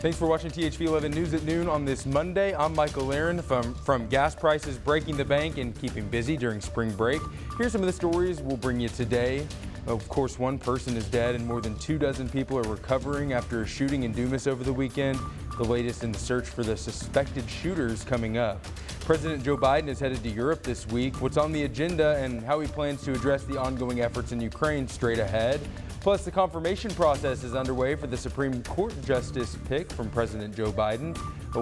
Thanks for watching THV 11 News at Noon on this Monday. I'm Michael Aaron from gas prices breaking the bank and keeping busy during spring break. Here's some of the stories we'll bring you today. Of course, one person is dead and more than 24 people are recovering after a shooting in Dumas over the weekend. The latest in the search for the suspected shooters coming up. President Joe Biden is headed to Europe this week. What's on the agenda and how he plans to address the ongoing efforts in Ukraine straight ahead. Plus, the confirmation process is underway for the Supreme Court justice pick from President Joe Biden.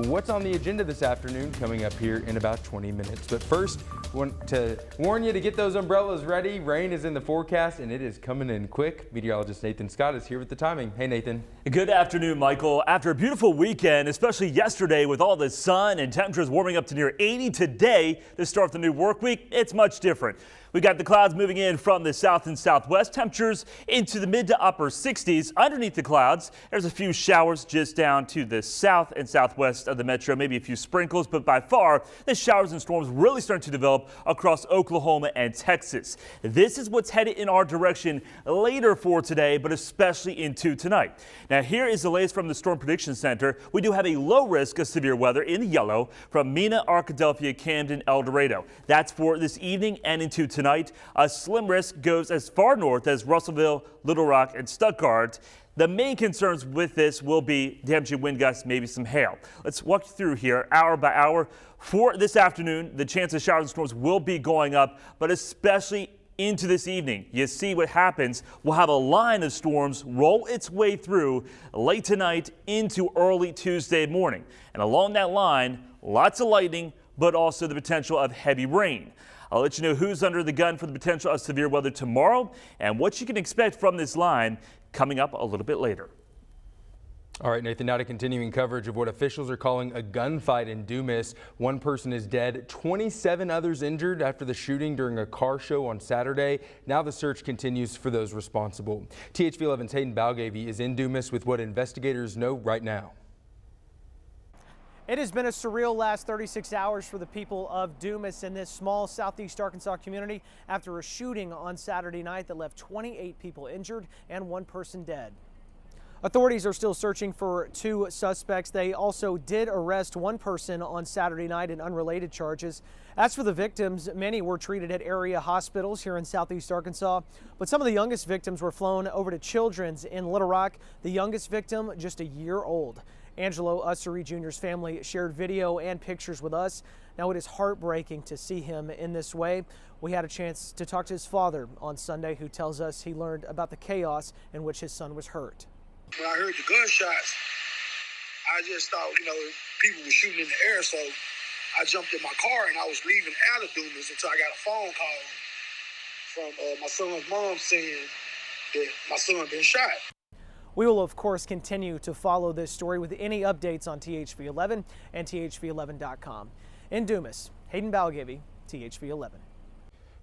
What's on the agenda this afternoon coming up here in about 20 minutes. But first, I want to warn you to get those umbrellas ready. Rain is in the forecast and it is coming in quick. Meteorologist Nathan Scott is here with the timing. Hey, Nathan. Good afternoon, Michael. After a beautiful weekend, especially yesterday with all the sun and temperatures warming up to near 80 today to start the new work week, it's much different. We got the clouds moving in from the south and southwest, temperatures into the mid to upper 60s. Underneath the clouds, there's a few showers just down to the south and southwest of the metro, maybe a few sprinkles, but by far the showers and storms really starting to develop across Oklahoma and Texas. This is what's headed in our direction later for today, but especially into tonight. Now here is the latest from the Storm Prediction Center. We do have a low risk of severe weather in the yellow from Mena, Arkadelphia, Camden, El Dorado. That's for this evening and into tonight. A slim risk goes as far north as Russellville, Little Rock, and Stuttgart. The main concerns with this will be damaging wind gusts, maybe some hail. Let's walk you through here hour by hour. For this afternoon, the chance of showers and storms will be going up, but especially into this evening. You see what happens. We'll have a line of storms roll its way through late tonight into early Tuesday morning. And along that line, lots of lightning, but also the potential of heavy rain. I'll let you know who's under the gun for the potential of severe weather tomorrow and what you can expect from this line coming up a little bit later. All right, Nathan, now to continuing coverage of what officials are calling a gunfight in Dumas. One person is dead, 27 others injured after the shooting during a car show on Saturday. Now the search continues for those responsible. THV 11's Hayden Balgavy is in Dumas with what investigators know right now. It has been a surreal last 36 hours for the people of Dumas in this small southeast Arkansas community after a shooting on Saturday night that left 28 people injured and one person dead. Authorities are still searching for two suspects. They also did arrest one person on Saturday night in unrelated charges. As for the victims, many were treated at area hospitals here in southeast Arkansas, but some of the youngest victims were flown over to Children's in Little Rock, the youngest victim just a year old. Angelo Ussery Jr.'s family shared video and pictures with us. Now, it is heartbreaking to see him in this way. We had a chance to talk to his father on Sunday, who tells us he learned about the chaos in which his son was hurt. When I heard the gunshots, I just thought, people were shooting in the air, so I jumped in my car and I was leaving out of Dumas until I got a phone call from my son's mom saying that my son had been shot. We will, of course, continue to follow this story with any updates on THV 11 and thv-at-noon.com. In Dumas, Hayden Balgavy, THV 11.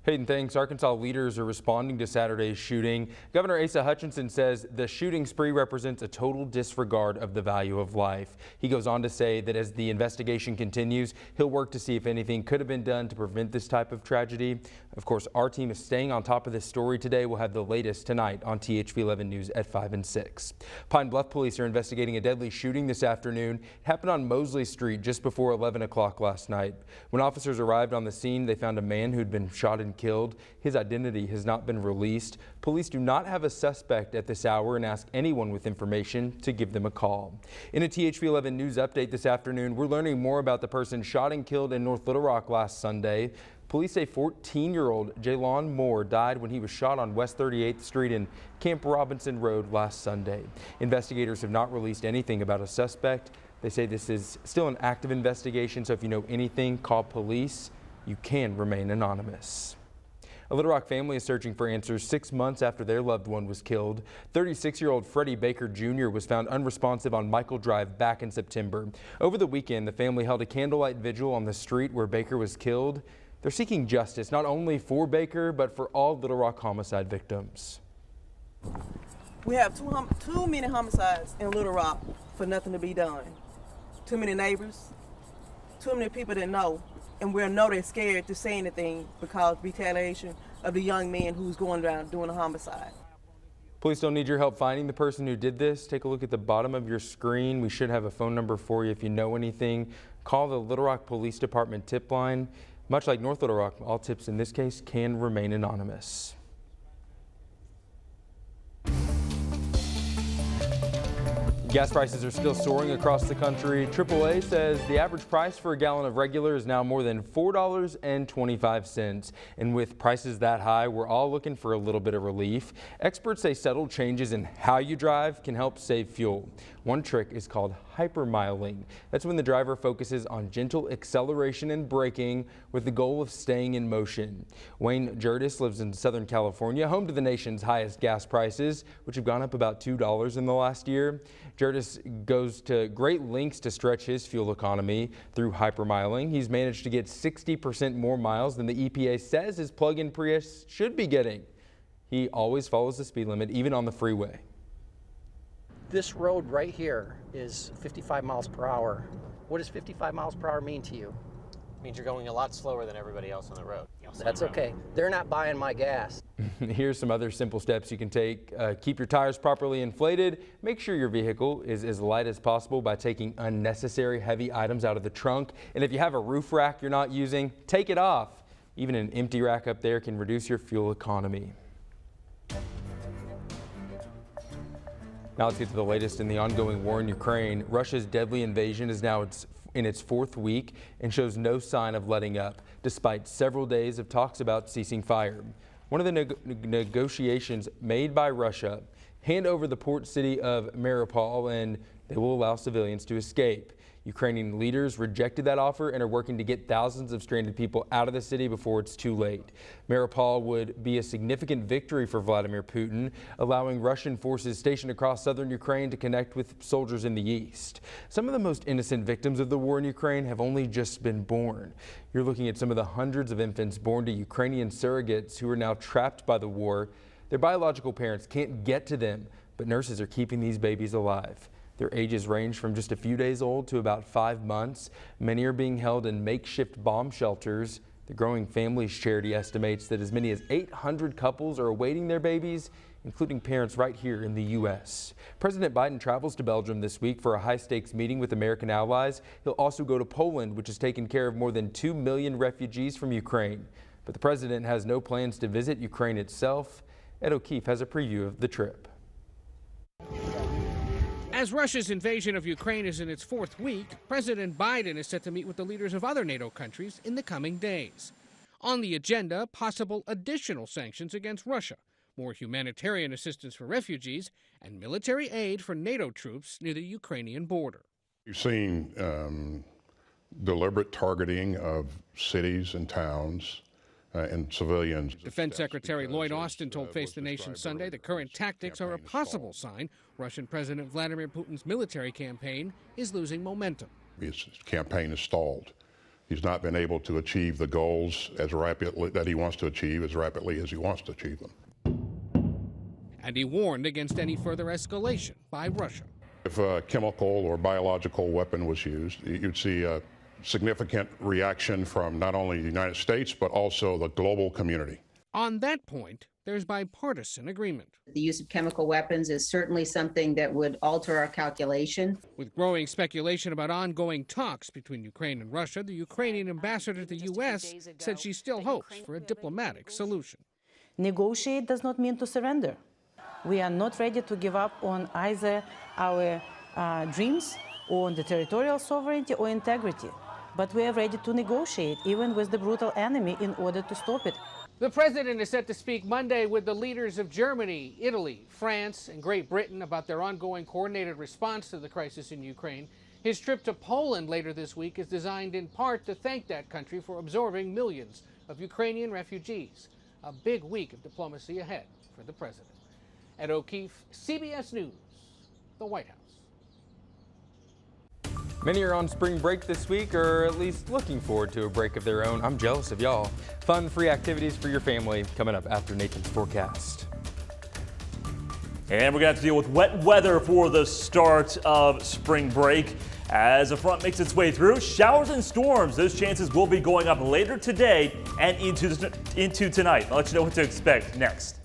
Hayden, thanks. Arkansas leaders are responding to Saturday's shooting. Governor Asa Hutchinson says the shooting spree represents a total disregard of the value of life. He goes on to say that as the investigation continues, he'll work to see if anything could have been done to prevent this type of tragedy. Of course, our team is staying on top of this story today. We'll have the latest tonight on THV 11 News at 5 and 6. Pine Bluff police are investigating a deadly shooting this afternoon. It happened on Mosley Street just before 11 o'clock last night. When officers arrived on the scene, they found a man who'd been shot and killed. His identity has not been released. Police do not have a suspect at this hour and ask anyone with information to give them a call. In a THV 11 News update this afternoon, we're learning more about the person shot and killed in North Little Rock last Sunday. Police say 14-year-old Jaylon Moore died when he was shot on West 38th Street and Camp Robinson Road last Sunday. Investigators have not released anything about a suspect. They say this is still an active investigation, so if you know anything, call police. You can remain anonymous. A Little Rock family is searching for answers 6 months after their loved one was killed. 36-year-old Freddie Baker Jr. was found unresponsive on Michael Drive back in September. Over the weekend, the family held a candlelight vigil on the street where Baker was killed. They're seeking justice not only for Baker, but for all Little Rock homicide victims. We have too many homicides in Little Rock for nothing to be done. Too many neighbors, too many people that know. And we know they're scared to say anything because retaliation of the young man who's going around doing a homicide. Police don't need your help finding the person who did this. Take a look at the bottom of your screen. We should have a phone number for you if you know anything. Call the Little Rock Police Department tip line. Much like North Little Rock, all tips in this case can remain anonymous. Gas prices are still soaring across the country. AAA says the average price for a gallon of regular is now more than $4.25. And with prices that high, we're all looking for a little bit of relief. Experts say subtle changes in how you drive can help save fuel. One trick is called hypermiling. That's when the driver focuses on gentle acceleration and braking with the goal of staying in motion. Wayne Jurdis lives in Southern California, home to the nation's highest gas prices, which have gone up about $2 in the last year. Jurdis goes to great lengths to stretch his fuel economy through hypermiling. He's managed to get 60% more miles than the EPA says his plug-in Prius should be getting. He always follows the speed limit, even on the freeway. This road right here is 55 miles per hour. What does 55 miles per hour mean to you? It means you're going a lot slower than everybody else on the road. That's okay. They're not buying my gas. Here's some other simple steps you can take. Keep your tires properly inflated. Make sure your vehicle is as light as possible by taking unnecessary heavy items out of the trunk. And if you have a roof rack you're not using, take it off. Even an empty rack up there can reduce your fuel economy. Now let's get to the latest in the ongoing war in Ukraine. Russia's deadly invasion is now in its fourth week and shows no sign of letting up, despite several days of talks about ceasing fire. One of the negotiations made by Russia hand over the port city of Mariupol, and they will allow civilians to escape. Ukrainian leaders rejected that offer and are working to get thousands of stranded people out of the city before it's too late. Mariupol would be a significant victory for Vladimir Putin, allowing Russian forces stationed across southern Ukraine to connect with soldiers in the east. Some of the most innocent victims of the war in Ukraine have only just been born. You're looking at some of the hundreds of infants born to Ukrainian surrogates who are now trapped by the war. Their biological parents can't get to them, but nurses are keeping these babies alive. Their ages range from just a few days old to about 5 months. Many are being held in makeshift bomb shelters. The Growing Families charity estimates that as many as 800 couples are awaiting their babies, including parents right here in the U.S. President Biden travels to Belgium this week for a high-stakes meeting with American allies. He'll also go to Poland, which has taken care of more than 2 million refugees from Ukraine. But the president has no plans to visit Ukraine itself. Ed O'Keefe has a preview of the trip. As Russia's invasion of Ukraine is in its fourth week, President Biden is set to meet with the leaders of other NATO countries in the coming days. On the agenda, possible additional sanctions against Russia, more humanitarian assistance for refugees, and military aid for NATO troops near the Ukrainian border. You've seen deliberate targeting of cities and towns and civilians. Defense Secretary Lloyd Austin told Face the Nation Sunday the current tactics are a possible sign Russian President Vladimir Putin's military campaign is losing momentum. His campaign is stalled. He's not been able to achieve the goals as rapidly that he wants to achieve as rapidly as he wants to achieve them. And he warned against any further escalation by Russia. If a chemical or biological weapon was used, you'd see a significant reaction from not only the United States, but also the global community. On that point, there's bipartisan agreement. The use of chemical weapons is certainly something that would alter our calculation. With growing speculation about ongoing talks between Ukraine and Russia, the Ukrainian ambassador to the U.S. said she still hopes for a diplomatic solution. Negotiate does not mean to surrender. We are not ready to give up on either our dreams or on the territorial sovereignty or integrity. But we are ready to negotiate, even with the brutal enemy, in order to stop it. The president is set to speak Monday with the leaders of Germany, Italy, France, and Great Britain about their ongoing coordinated response to the crisis in Ukraine. His trip to Poland later this week is designed in part to thank that country for absorbing millions of Ukrainian refugees. A big week of diplomacy ahead for the president. Ed O'Keefe, CBS News, the White House. Many are on spring break this week, or at least looking forward to a break of their own. I'm jealous of y'all. Fun, free activities for your family coming up after Nathan's forecast. And we're going to have to deal with wet weather for the start of spring break. As a front makes its way through, showers and storms, those chances will be going up later today and into tonight. I'll let you know what to expect next.